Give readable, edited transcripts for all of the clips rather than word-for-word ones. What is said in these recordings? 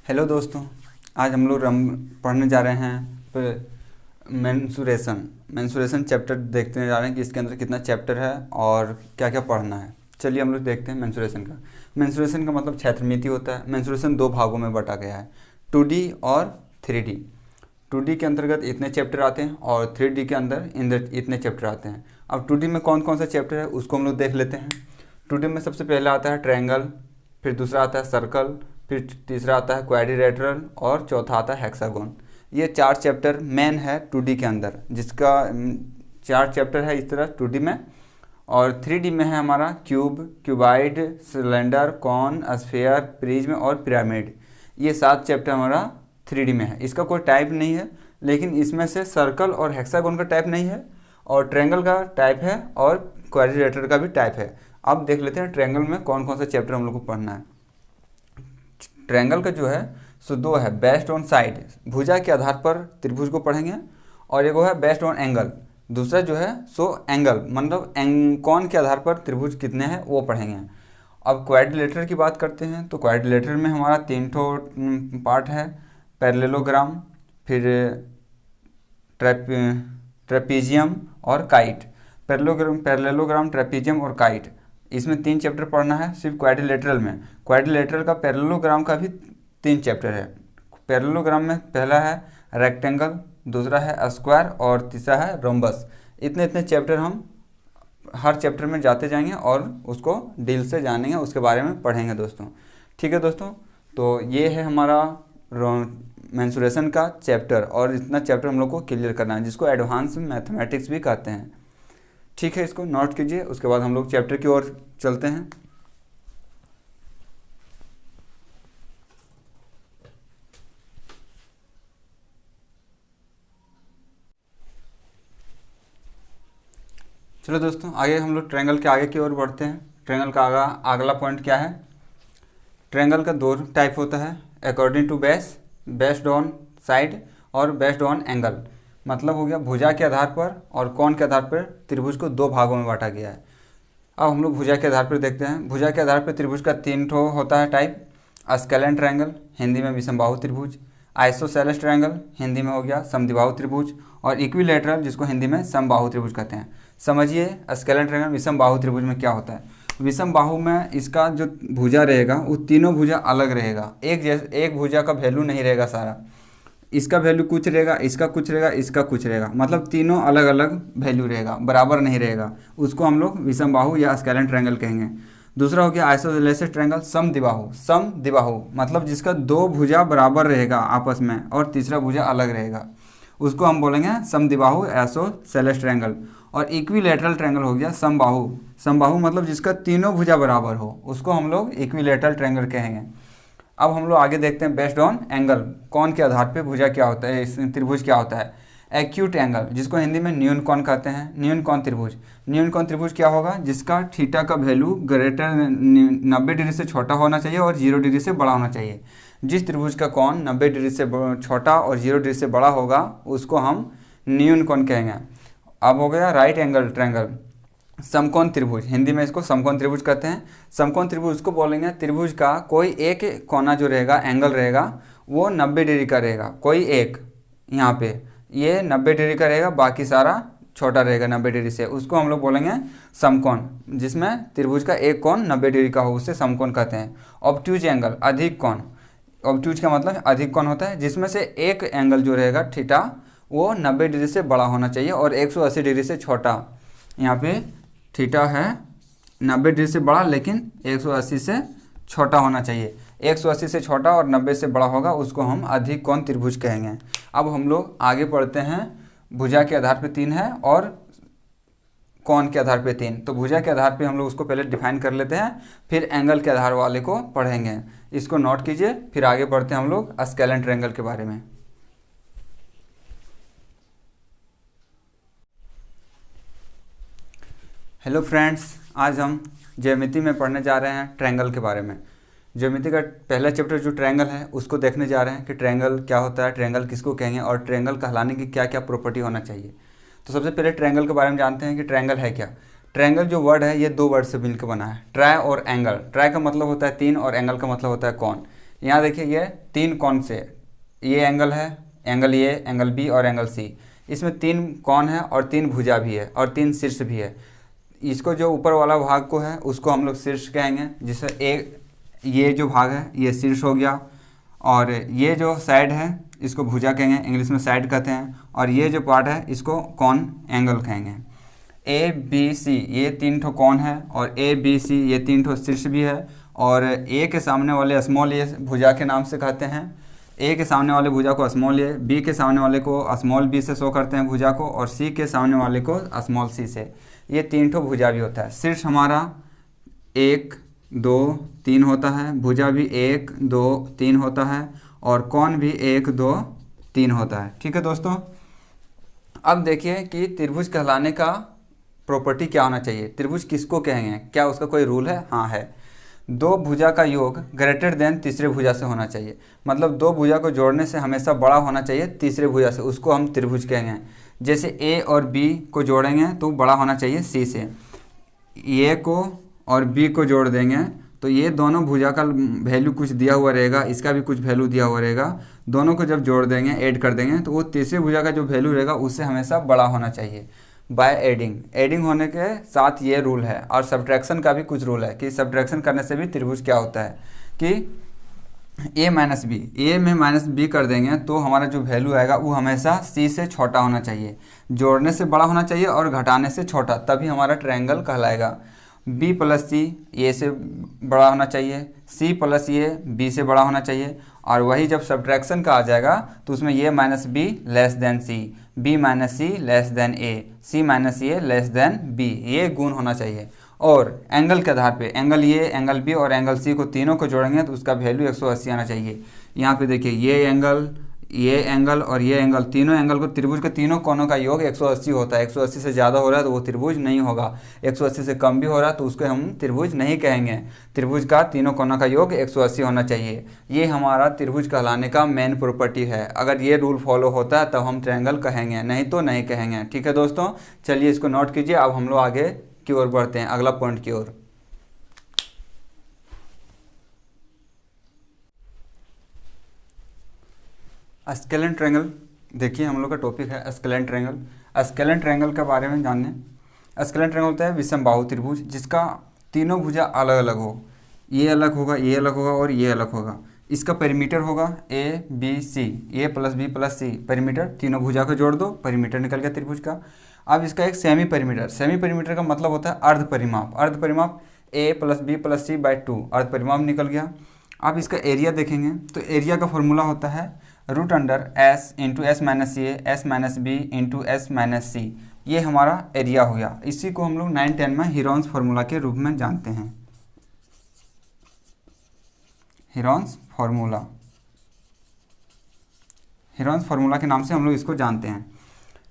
Hello दोस्तों, आज हम लोग पढ़ने जा रहे हैं मेंसुरेशन चैप्टर देखते जा रहे हैं कि इसके अंदर कितना चैप्टर है और क्या क्या पढ़ना है। चलिए हम लोग देखते हैं मेंसुरेशन का मतलब क्षेत्रमिति होता है। मेंसुरेशन दो भागों में बटा गया है, 2D और 3D। 2D के अंतर्गत इतने चैप्टर आते हैं और 3D के अंदर इतने चैप्टर आते हैं। अब 2D में कौन कौन सा चैप्टर है उसको हम लोग देख लेते हैं। 2D में सबसे पहला आता है ट्रायंगल, फिर दूसरा आता है सर्कल, फिर तीसरा आता है क्वाड्रिलेटरल और चौथा आता है हेक्सागोन। ये 4 चैप्टर मेन है 2D के अंदर, जिसका 4 चैप्टर है इस तरह 2D में। और 3D में है हमारा cube, cuboid, cylinder, cone, sphere, prism और पिरामिड। ये 7 चैप्टर हमारा 3D में है। इसका कोई टाइप नहीं है, लेकिन इसमें से सर्कल और हेक्सागोन का टाइप नहीं है और ट्रायंगल का टाइप है और क्वाड्रिलेटरल का भी टाइप है। अब देख लेते हैं ट्रायंगल में कौन कौन सा चैप्टर हम लोग को पढ़ना है। ट्रायंगल का जो है सो 2 है, बेस्ड ऑन साइड, भुजा के आधार पर त्रिभुज को पढ़ेंगे, और एक वो है बेस्ड ऑन एंगल, दूसरा जो है सो एंगल मतलब कौन के आधार पर त्रिभुज कितने हैं वो पढ़ेंगे। अब क्वाड्रिलेटरल की बात करते हैं तो क्वाड्रिलेटरल में हमारा 3 पार्ट है, पैरेललोग्राम, फिर ट्रेपीजियम और काइट। पैरेललोग्राम, ट्रेपीजियम और काइट, इसमें 3 चैप्टर पढ़ना है सिर्फ क्वाड्रिलेटरल में। क्वाड्रिलेटरल का पैरेललोग्राम का भी 3 चैप्टर है। पैरेललोग्राम में पहला है रेक्टेंगल, दूसरा है स्क्वायर और तीसरा है रोम्बस। इतने इतने चैप्टर हम हर चैप्टर में जाते जाएंगे और उसको डील से जानेंगे, उसके बारे में पढ़ेंगे दोस्तों। ठीक है दोस्तों, तो ये है हमारा मेंसुरेशन का चैप्टर और इतना चैप्टर हम लोग को क्लियर करना है, जिसको एडवांस मैथमेटिक्स भी कहते हैं। ठीक है, इसको नोट कीजिए, उसके बाद हम लोग चैप्टर की ओर चलते हैं। चलो दोस्तों, आगे हम लोग ट्रायंगल के आगे की ओर बढ़ते हैं। ट्रायंगल का अगला पॉइंट क्या है। ट्रायंगल का 2 टाइप होता है, according to based on side और बेस्ड ऑन एंगल। मतलब हो गया भुजा के आधार पर और कोण के आधार पर त्रिभुज को 2 भागों में बांटा गया है। अब हम लोग भुजा के आधार पर देखते हैं। भुजा के आधार पर त्रिभुज का 3 होता है टाइप, स्केलेन ट्रायंगल, हिंदी में विषमबाहु त्रिभुज, आइसोसेलेस ट्रायंगल, हिंदी में हो गया समद्विबाहु त्रिभुज, और इक्विलेटरल, जिसको हिंदी में समबाहु त्रिभुज कहते हैं। समझिए स्केलेन ट्रायंगल विषमबाहु त्रिभुज में क्या होता है। विषमबाहु में इसका जो भुजा रहेगा वो तीनों भुजा अलग रहेगा, एक भुजा का वैल्यू नहीं रहेगा सारा, इसका वैल्यू कुछ रहेगा, इसका कुछ रहेगा, इसका कुछ रहेगा, मतलब तीनों अलग अलग वैल्यू रहेगा, बराबर नहीं रहेगा। उसको हम लोग विषमबाहु या स्केलेन ट्रायंगल कहेंगे। दूसरा हो गया आइसोसेलेस ट्रायंगल समद्विबाहु मतलब जिसका 2 भुजा बराबर रहेगा आपस में और तीसरा भुजा अलग रहेगा, उसको हम बोलेंगे समद्विबाहु आइसोसेलेस ट्रायंगल। और इक्विलेटरल ट्रायंगल हो गया समबाहु मतलब जिसका तीनों भुजा बराबर हो, उसको हम लोग इक्विलेटरल ट्रायंगल कहेंगे। अब हम लोग आगे देखते हैं बेस्ड ऑन एंगल, कौन के आधार पे भुजा क्या होता है, त्रिभुज क्या होता है। एक्यूट एंगल, जिसको हिंदी में न्यून कोण कहते हैं, न्यून कोण त्रिभुज। न्यून कोण त्रिभुज क्या होगा, जिसका थीटा का वैल्यू ग्रेटर 90 डिग्री से छोटा होना चाहिए और 0 डिग्री से बड़ा होना चाहिए। जिस त्रिभुज का कोण 90 डिग्री से छोटा और 0 डिग्री से बड़ा होगा उसको हम न्यून कोण कहेंगे। अब हो गया राइट एंगल ट्रायंगल, समकोण त्रिभुज, हिंदी में इसको समकोण त्रिभुज कहते हैं। समकोण त्रिभुज को बोलेंगे त्रिभुज का कोई एक कोना जो रहेगा, एंगल रहेगा, वो 90 डिग्री का रहेगा, कोई एक, यहाँ पे ये 90 डिग्री का रहेगा, बाकी सारा छोटा रहेगा 90 डिग्री से, उसको हम लोग बोलेंगे समकोण। जिसमें त्रिभुज का एक कोण 90 डिग्री का हो उसे समकोण कहते हैं। ऑब्ट्यूज एंगल, अधिक कोण, ऑब्ट्यूज का मतलब अधिक कोण होता है, जिसमें से एक एंगल जो रहेगा थीटा वो 90 डिग्री से बड़ा होना चाहिए और 180 डिग्री से छोटा। यहाँ पे थीटा है 90 डिग्री से बड़ा लेकिन 180 से छोटा होना चाहिए। 180 से छोटा और 90 से बड़ा होगा उसको हम अधिक कोण त्रिभुज कहेंगे। अब हम लोग आगे पढ़ते हैं। भुजा के आधार पे 3 है और कोण के आधार पे 3, तो भुजा के आधार पे हम लोग उसको पहले डिफाइन कर लेते हैं, फिर एंगल के आधार वाले को पढ़ेंगे। इसको नोट कीजिए, फिर आगे बढ़ते हैं हम लोग स्केलेन ट्रायंगल के बारे में। हेलो फ्रेंड्स, आज हम ज्यामिति में पढ़ने जा रहे हैं ट्रायंगल के बारे में। ज्यामिति का पहला चैप्टर जो ट्रायंगल है उसको देखने जा रहे हैं कि ट्रायंगल क्या होता है, ट्रायंगल किसको कहेंगे और ट्रायंगल कहलाने की क्या क्या प्रॉपर्टी होना चाहिए। तो सबसे पहले ट्रायंगल के बारे में जानते हैं कि ट्रायंगल है क्या। ट्रायंगल जो वर्ड है ये 2 वर्ड से मिलकर बना है, ट्राई और एंगल। ट्राई का मतलब होता है 3 और एंगल का मतलब होता है कोण। यहाँ देखिए ये 3 कौन से, ये एंगल है, एंगल ए, एंगल बी और एंगल सी। इसमें 3 कौन है और 3 भुजा भी है और 3 शीर्ष भी है। इसको जो ऊपर वाला भाग को है उसको हम लोग शीर्ष कहेंगे, जिससे ये जो भाग है ये शीर्ष हो गया, और ये जो साइड है इसको भुजा कहेंगे, इंग्लिश में साइड कहते हैं, और ये जो पार्ट है इसको कौन एंगल कहेंगे। ए बी सी ये 3 ठो कौन है, और ए बी सी ये 3 ठो शीर्ष भी है, और ए के सामने वाले स्मॉल ए भुजा के नाम से कहते हैं। ए के सामने वाले भुजा को स्मॉल ए, बी के सामने वाले को स्मॉल बी से शो करते हैं भुजा को, और सी के सामने वाले को स्मॉल सी से। ये 3 ठो भुजा भी होता है। शीर्ष हमारा 1 2 3 होता है, भुजा भी 1 2 3 होता है, और कौन भी 1 2 3 होता है। ठीक है दोस्तों, अब देखिए कि त्रिभुज कहलाने का प्रॉपर्टी क्या होना चाहिए, त्रिभुज किसको कहेंगे, क्या उसका कोई रूल है? हाँ है। 2 भुजा का योग ग्रेटर देन तीसरे भुजा से होना चाहिए, मतलब 2 भुजा को जोड़ने से हमेशा बड़ा होना चाहिए तीसरे भुजा से, उसको हम त्रिभुज कहेंगे। जैसे ए और बी को जोड़ेंगे तो बड़ा होना चाहिए सी से, ए को और बी को जोड़ देंगे तो ये दोनों भुजा का वैल्यू कुछ दिया हुआ रहेगा, इसका भी कुछ वैल्यू दिया हुआ रहेगा, दोनों को जब जोड़ देंगे ऐड कर देंगे तो वो तीसरे भुजा का जो वैल्यू रहेगा उससे हमेशा बड़ा होना चाहिए बाय एडिंग होने के साथ ये रूल है। और सब्ट्रैक्शन का भी कुछ रूल है कि सब्ट्रैक्शन करने से भी त्रिभुज क्या होता है कि ए माइनस बी, ए में माइनस बी कर देंगे तो हमारा जो वैल्यू आएगा वो हमेशा सी से छोटा होना चाहिए, जोड़ने से बड़ा होना चाहिए और घटाने से छोटा, तभी हमारा ट्रायंगल कहलाएगा। बी प्लस सी ए से बड़ा होना चाहिए, सी प्लस ए बी से बड़ा होना चाहिए, और वही जब सब्ट्रैक्शन का आ जाएगा तो उसमें A minus B less than C, B minus C less than A, C minus A less than B, ये गुण होना चाहिए। और एंगल के आधार पे एंगल ए, एंगल बी और एंगल सी को तीनों को जोड़ेंगे तो उसका वैल्यू 180 आना चाहिए। यहाँ पे देखिए ये एंगल और ये एंगल, तीनों एंगल को त्रिभुज के तीनों कोनों का योग 180 होता है। 180 से ज़्यादा हो रहा है तो वो त्रिभुज नहीं होगा, 180 से कम भी हो रहा है तो उसको हम त्रिभुज नहीं कहेंगे। त्रिभुज का तीनों कोनों का योग 180 होना चाहिए, ये हमारा त्रिभुज कहलाने का मेन प्रॉपर्टी है। अगर ये रूल फॉलो होता है तब हम ट्रायंगल कहेंगे, नहीं तो नहीं कहेंगे। ठीक है दोस्तों, चलिए इसको नोट कीजिए। अब हम लोग आगे की ओर बढ़ते हैं, अगला पॉइंट की ओर। स्केलेन ट्रायंगल, देखिए हम लोग का टॉपिक है स्केलेन ट्रायंगल। स्केलेन ट्रायंगल के बारे में जानने, स्केलेन ट्रायंगल होता है विषमबाहु त्रिभुज जिसका तीनों भुजा अलग अलग हो, ये अलग होगा, ये अलग होगा और ये अलग होगा। इसका पेरीमीटर होगा A B C, A plus B plus C, perimeter तीनों भुजा को जोड़ दो, पेरीमीटर निकल गया त्रिभुज का। अब इसका एक सेमी पेरीमीटर का मतलब होता है अर्ध परिमाप A plus B plus C by 2, अर्ध परिमाप निकल गया। अब इसका एरिया देखेंगे तो एरिया का फॉर्मूला होता है root under S into S minus A S minus B into S minus C, ये हमारा एरिया हो गया। इसी को हम लोग 9-10 में हीरोन्स फार्मूला के रूप में जानते हैं, हीरोन्स फार्मूला के नाम से हम लोग इसको जानते हैं।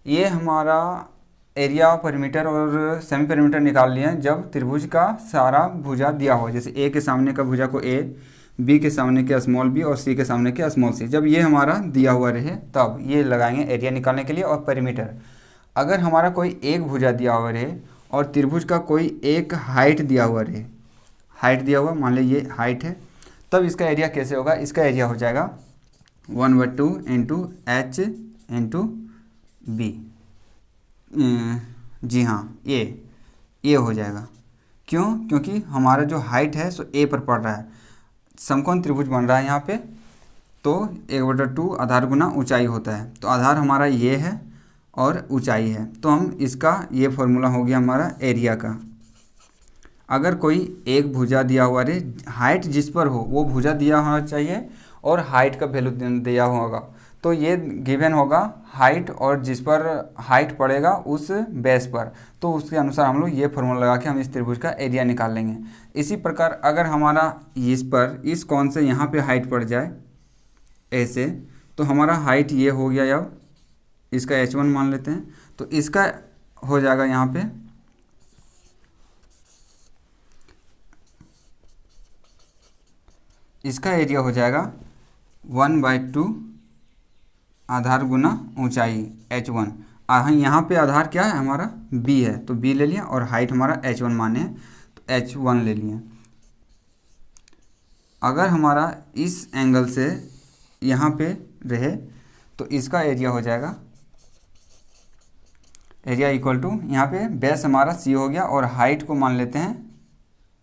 ये हमारा एरिया, पेरीमीटर और सेमी पेरीमीटर निकाल लिए जब त्रिभुज का सारा भुजा दिया हो, जैसे ए के सामने का भुजा को ए, बी के सामने के स्मॉल बी और सी के सामने के स्मॉल सी, जब ये हमारा दिया हुआ रहे तब ये लगाएंगे एरिया निकालने के लिए। और पेरीमीटर, अगर हमारा कोई एक भुजा दिया हुआ रहे और त्रिभुज का कोई एक हाइट दिया हुआ रहे, हाइट दिया हुआ मान लीजिए ये हाइट है, तब इसका एरिया कैसे होगा? इसका एरिया हो जाएगा 1/2 इंटू एच इंटू बी। जी हाँ, ये हो जाएगा। क्यों? क्योंकि हमारा जो हाइट है सो ए पर पड़ रहा है, समकोण त्रिभुज बन रहा है यहाँ पे, तो 1/2 आधार गुना ऊंचाई होता है, तो आधार हमारा ये है और ऊंचाई है, तो हम इसका ये फॉर्मूला हो गया हमारा एरिया का। अगर कोई एक भुजा दिया हुआ रहे, हाइट जिस पर हो वो भुजा दिया होना चाहिए और हाइट का वैल्यू दिया होगा, तो ये गिवन होगा हाइट, और जिस पर हाइट पड़ेगा उस बेस पर, तो उसके अनुसार हम लोग ये फॉर्मूला लगा के हम इस त्रिभुज का एरिया निकाल लेंगे। इसी प्रकार अगर हमारा इस पर इस कोण से यहाँ पे हाइट पड़ जाए ऐसे, तो हमारा हाइट ये हो गया, अब इसका h1 मान लेते हैं, तो इसका हो जाएगा यहाँ पे इसका एरिया हो जाएगा 1/2 आधार गुना ऊंचाई h1। यहाँ पे आधार क्या है हमारा b है, तो b ले लिया, और हाइट हमारा h1 माने हैं तो h1 ले लिए। अगर हमारा इस एंगल से यहाँ पे रहे तो इसका एरिया हो जाएगा, एरिया इक्वल टू, यहाँ पे बेस हमारा सी हो गया और हाइट को मान लेते हैं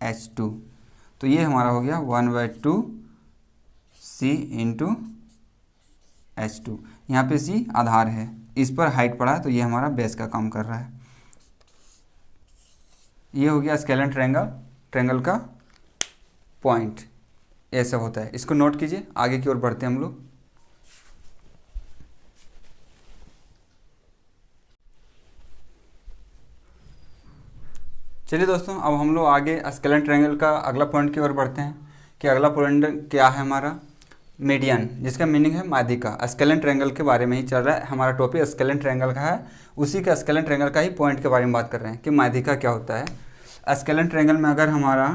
h2, तो ये हमारा हो गया 1/2 सी इंटू h2। यहाँ पे सी आधार है, इस पर हाइट पड़ा है, तो ये हमारा बेस का काम कर रहा है। ये हो गया स्केलेन ट्रायंगल, ट्रायंगल का पॉइंट ऐसा होता है। इसको नोट कीजिए, आगे की ओर बढ़ते हैं हम लोग। चलिए दोस्तों, अब हम लोग आगे स्केलेन ट्रायंगल का अगला पॉइंट की ओर बढ़ते हैं कि अगला पॉइंट क्या है हमारा, मीडियन, जिसका मीनिंग है माध्यिका। स्केलेन ट्रायंगल के बारे में ही चल रहा है हमारा टॉपिक, स्केलेन ट्रायंगल का है, उसी का स्केलेन ट्रायंगल का ही पॉइंट के बारे में बात कर रहे हैं कि माध्यिका क्या होता है। स्केलेन ट्रायंगल में अगर हमारा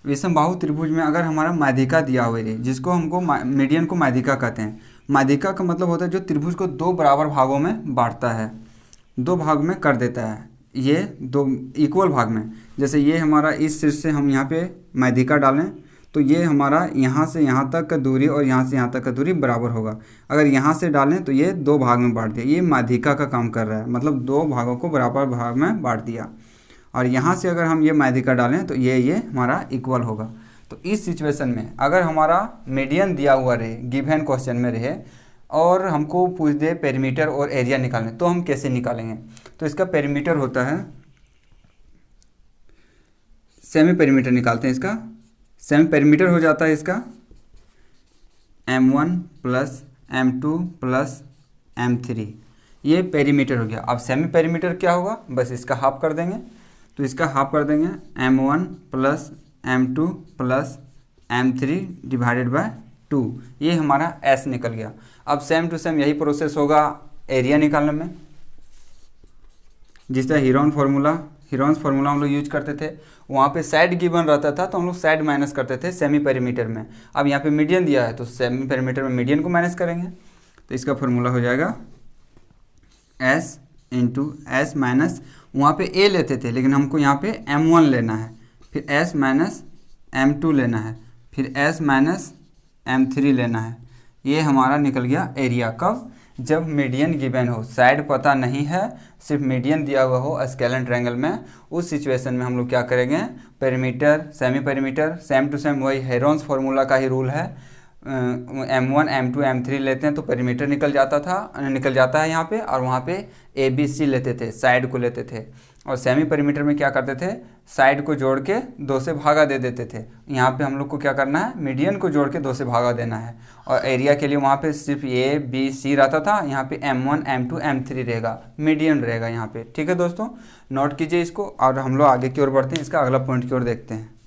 विषमबाहु त्रिभुज में अगर हमारा माध्यिका दिया हुआ है, जिसको हमको मीडियन को माध्यिका कहते हैं। माध्यिका का मतलब होता है जो त्रिभुज को दो बराबर भागों में बांटता है, दो भाग में कर देता है, ये दो इक्वल भाग में। जैसे ये हमारा इस शीर्ष से हम यहाँ पे माध्यिका डालें तो ये हमारा यहाँ से यहाँ तक का दूरी और यहाँ से यहाँ तक का दूरी बराबर होगा। अगर यहाँ से डालें तो ये दो भाग में बांट दिया, ये माध्यिका का काम कर रहा है, मतलब दो भागों को बराबर भाग में बांट दिया। और यहाँ से अगर हम ये माध्यिका डालें तो ये हमारा इक्वल होगा। तो इस सिचुएशन में अगर हमारा मीडियन दिया हुआ रहे, गिवन क्वेश्चन में रहे, और हमको पूछ दे पेरीमीटर और एरिया निकालने, तो हम कैसे निकालेंगे? तो इसका पेरीमीटर होता है, सेमी पेरीमीटर निकालते हैं इसका। सेमी पेरीमीटर हो जाता है इसका m1 plus m2 plus m3, ये पेरीमीटर हो गया। अब सेमी पेरीमीटर क्या होगा, बस इसका हाफ कर देंगे, तो इसका हाफ कर देंगे m1 plus m2 plus m3 divided by 2, ये हमारा s निकल गया। अब सेम टू सेम यही प्रोसेस होगा एरिया निकालने में, जिस तरह हीरोन्स फार्मूला हम लोग यूज करते थे, वहाँ पे साइड गिवन रहता था तो हम लोग साइड माइनस करते थे सेमी पेरीमीटर में। अब यहाँ पे मीडियन दिया है तो सेमी पेरीमीटर में मीडियन को माइनस करेंगे, तो इसका फार्मूला हो जाएगा s इंटू एस माइनस, वहाँ पे a लेते थे लेकिन हमको यहाँ पे m1 लेना है, फिर s माइनस m2 लेना है, फिर s माइनस m3 लेना है। ये हमारा निकल गया एरिया। कब? जब मीडियन गिवन हो, साइड पता नहीं है, सिर्फ मीडियन दिया हुआ हो स्केलेन ट्रायंगल में, उस सिचुएशन में हम लोग क्या करेंगे, perimeter semi perimeter same to same वही हेरोन्स फार्मूला का ही रूल है, m1 m2 m3 लेते हैं तो पेरीमीटर निकल जाता है यहाँ पे, और वहाँ पे a b c लेते थे, साइड को लेते थे। और सेमी पेरीमीटर में क्या करते थे, साइड को जोड़ के 2 से भागा दे देते थे। यहाँ पे हम लोग को क्या करना है, मीडियन को जोड़ के 2 से भागा देना है। और एरिया के लिए वहाँ पे सिर्फ a b c रहता था, यहाँ पे m1 m2 m3 रहेगा, मीडियन रहेगा यहाँ पे। ठीक है दोस्तों, नोट कीजिए इसको, और हम लोग आगे की ओर बढ़ते हैं, इसका अगला पॉइंट की ओर देखते हैं।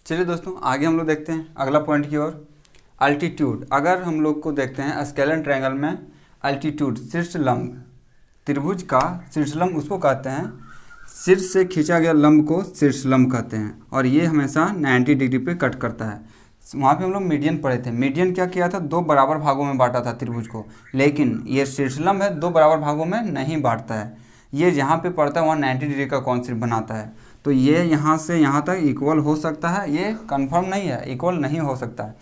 चलिए दोस्तों, आगे हम लोग देखते हैं अगला पॉइंट की ओर, अल्टीट्यूड। अगर हम लोग को देखते हैं स्केलेन ट्रायंगल में अल्टीट्यूड, शीर्षलंब, त्रिभुज का शीर्षलंब उसको कहते हैं, शीर्ष से खींचा गया लंब को शीर्षलंब कहते हैं, और ये हमेशा 90 डिग्री पे कट करता है। वहाँ पे हम लोग मीडियन पढ़े थे, मीडियन क्या किया था, 2 बराबर भागों में बांटा था त्रिभुज को, लेकिन ये शीर्षलंब है 2 बराबर भागों में नहीं बांटता है। ये जहाँ पे पड़ता है वहाँ 90 डिग्री का कॉन्सेप्ट बनाता है। तो ये यहाँ से यहाँ तक इक्वल हो सकता है, ये कंफर्म नहीं है, इक्वल नहीं हो सकता है,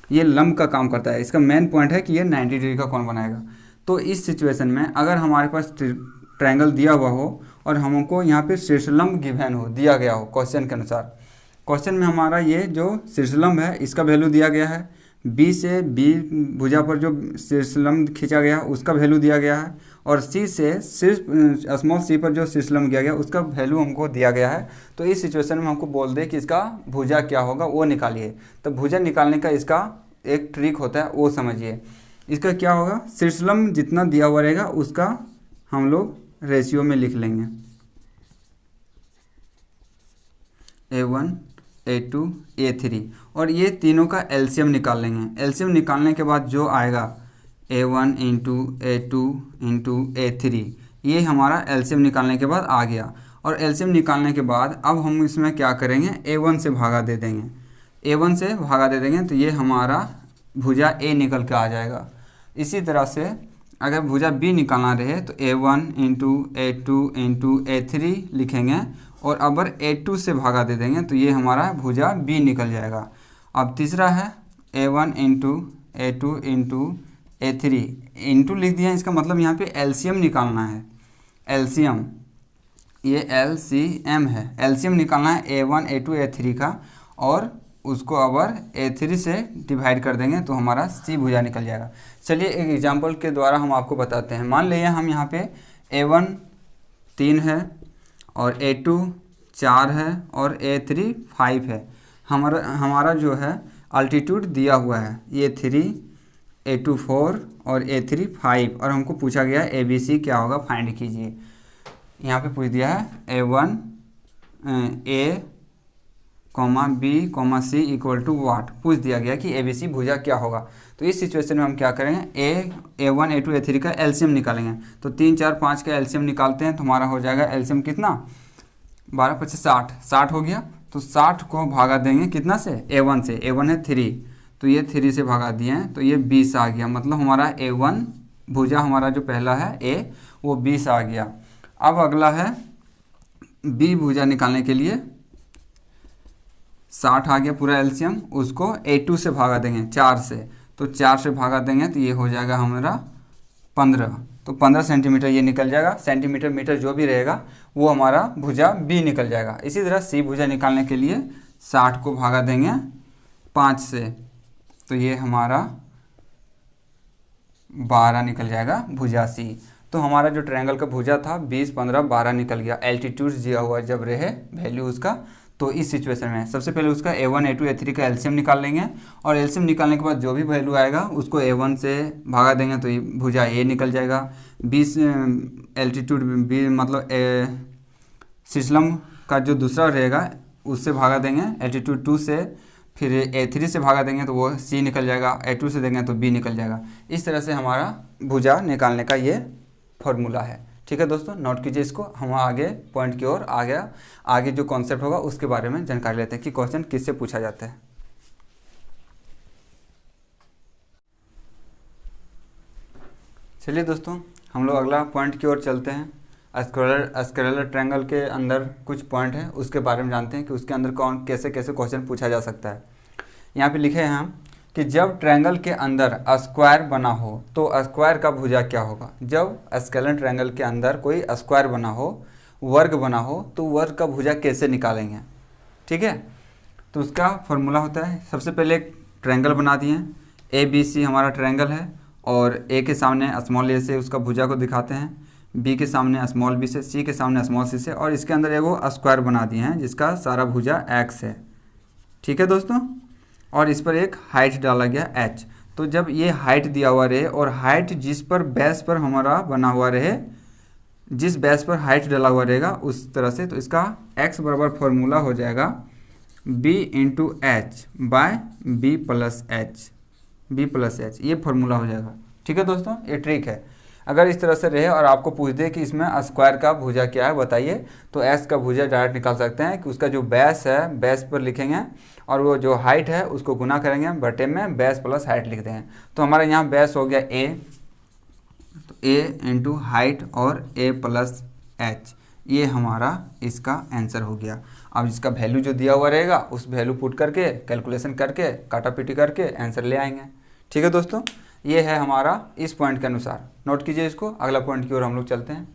ये लंब का काम करता है। इसका मेन पॉइंट है कि ये 90 डिग्री का कौन बनाएगा। तो इस सिचुएशन में अगर हमारे पास ट्रायंगल दिया हुआ हो और हमको यहाँ पे शीर्षलंब गिवन हो, दिया गया हो क्वेश्चन के अनुसार, क्वेश्चन में हमारा ये जो शीर्षलंब है इसका वैल्यू दिया गया है, बी से बी भुजा पर जो शीर्षलंब खींचा गया उसका वैल्यू दिया गया है, और सी से सिर्फ स्मॉल सी पर जो शीर्षलंब किया गया उसका वैल्यू हमको दिया गया है। तो इस सिचुएशन में हमको बोल दे कि इसका भुजा क्या होगा वो निकालिए। तो भुजा निकालने का इसका एक ट्रिक होता है, वो समझिए। इसका क्या होगा, शीर्षलंब जितना दिया हुआ रहेगा उसका हम लोग रेशियो में लिख लेंगे, a1 a2 a3, और ये तीनों का एलसीएम निकाल लेंगे। एलसीएम निकालने के बाद जो आएगा a1 into a2 into a3, ये हमारा एलसीएम निकालने के बाद आ गया। और एलसीएम निकालने के बाद अब हम इसमें क्या करेंगे, a1 से भागा दे देंगे, a1 से भागा दे देंगे तो ये हमारा भुजा a निकल के आ जाएगा। इसी तरह से अगर भुजा बी निकालना रहे तो A1 into A2 into A3 लिखेंगे और अगर A2 से भागा दे देंगे तो ये हमारा भुजा बी निकल जाएगा। अब तीसरा है A1 into A2 into A3 into लिख दिया, इसका मतलब यहाँ पे एलसीएम निकालना है। एलसीएम, ये LCM है, एलसीएम निकालना है A1 A2 A3 का, और उसको अगर A3 से डिवाइड कर देंगे तो हमारा C भुजा निकल जाएगा। चलिए एक एग्जांपल के द्वारा हम आपको बताते हैं। मान लीजिए हम यहाँ पे A1 3 है और A2 4 है और A3 5 है। हमारा जो है अल्टीट्यूड दिया हुआ है, ये 3, A2 4 और A3 5, और हमको पूछा गया ABC क्या होगा फाइंड कीजिए। यहाँ पे पूछ दिया है A1 A B C equal to what, पूछ दिया गया कि ABC भुजा क्या होगा। तो इस सिचुएशन में हम क्या करेंगे, A1 A2 A3 का एलसीएम निकालेंगे। तो 3 4 5 का एलसीएम निकालते हैं तो हमारा हो जाएगा एलसीएम कितना, 12 25 60, 60 हो गया। तो 60 को भागा देंगे कितना से, A1 से, A1 है 3, तो ये 3 से भागा दिए हैं तो ये 20 आ गया। मतलब हमारा A1 भुजा हमारा जो पहला है A वो 20 आ गया। अब अगला है B भुजा निकालने के लिए 60 आ गया पूरा एलसीएम, उसको A2 से भागा देंगे 4 से, तो 4 से भागा देंगे तो ये हो जाएगा हमारा 15, तो 15 सेंटीमीटर ये निकल जाएगा। सेंटीमीटर मीटर जो भी रहेगा वो हमारा भुजा B निकल जाएगा। इसी तरह C भुजा निकालने के लिए 60 को भागा देंगे 5 से, तो ये हमारा 12 निकल जाएगा भुजा C। तो हमारा जो ट्रायंगल का भुजा था 20 15 12 निकल गया। एल्टीट्यूड दिया हुआ जब रहे वैल्यू उसका, तो इस सिचुएशन में सबसे पहले उसका A1 A2 A3 का एलसीएम निकाल लेंगे, और एलसीएम निकालने के बाद जो भी वैल्यू आएगा उसको A1 से भागा देंगे तो ये भुजा A निकल जाएगा। 20 एल्टीट्यूड B मतलब सिस्लम का जो दूसरा रहेगा उससे भागा देंगे एल्टीट्यूड 2 से, फिर A3 से भागा देंगे तो वो C निकल जाएगा, A2 से देंगे तो B निकल जाएगा। इस तरह से हमारा भुजा निकालने का ये फॉर्मूला है। ठीक है दोस्तों, नोट कीजिए इसको। हम आगे पॉइंट की ओर आगे जो कॉन्सेप्ट होगा उसके बारे में जानकारी लेते हैं कि क्वेश्चन किससे पूछा जाता है। चलिए दोस्तों, हम लोग अगला पॉइंट की ओर चलते हैं। स्केलर ट्रायंगल के अंदर कुछ पॉइंट है उसके बारे में जानते हैं कि उसके अंदर कौन कैसे कैसे क्वेश्चन पूछा जा सकता है। यहाँ पे लिखे हैं हम कि जब ट्रायंगल के अंदर स्क्वायर बना हो तो स्क्वायर का भुजा क्या होगा। जब स्केलर ट्रायंगल के अंदर कोई स्क्वायर बना हो, वर्ग बना हो, तो वर्ग का भुजा कैसे निकालेंगे। ठीक है, तो उसका फॉर्मूला होता है, सबसे पहले एक ट्रायंगल बना दिए, ABC हमारा ट्रायंगल है, और A के सामने स्मॉल a से उसका भुजा को दिखाते हैं, B के सामने स्मॉल b से, C के सामने स्मॉल c से, और इसके अंदर एगो स्क्वायर बना दिए हैं जिसका सारा भुजा x है। ठीक है दोस्तों, और इस पर एक हाइट डाला गया h। तो जब ये हाइट दिया हुआ रहे और हाइट जिस पर बेस पर हमारा बना हुआ रहे, जिस बेस पर हाइट डाला हुआ रहेगा उस तरह से, तो इसका x बराबर फॉर्मूला हो जाएगा b into H by B plus H, ये फॉर्मूला हो जाएगा। ठीक है दोस्तों, ये ट्रिक है। अगर इस तरह से रहे और आपको पूछ दे कि इसमें स्क्वायर का भुजा क्या है बताइए, तो एस का भुजा डायरेक्ट निकाल सकते हैं कि उसका जो बेस है बेस पर लिखेंगे और वो जो हाइट है उसको गुना करेंगे बटे में बेस प्लस हाइट लिख देंगे। तो हमारे यहाँ बेस हो गया a, तो a इंटू हाइट और a प्लस एच, ये हमारा इसका आंसर हो गया। अब इसका वैल्यू जो दिया हुआ रहेगा उस वैल्यू पुट करके कैलकुलेशन करके काटा पीटी करके आंसर ले आएंगे। ठीक है दोस्तों, ये है हमारा इस पॉइंट के अनुसार। नोट कीजिए इसको, अगला पॉइंट की ओर हम लोग चलते हैं।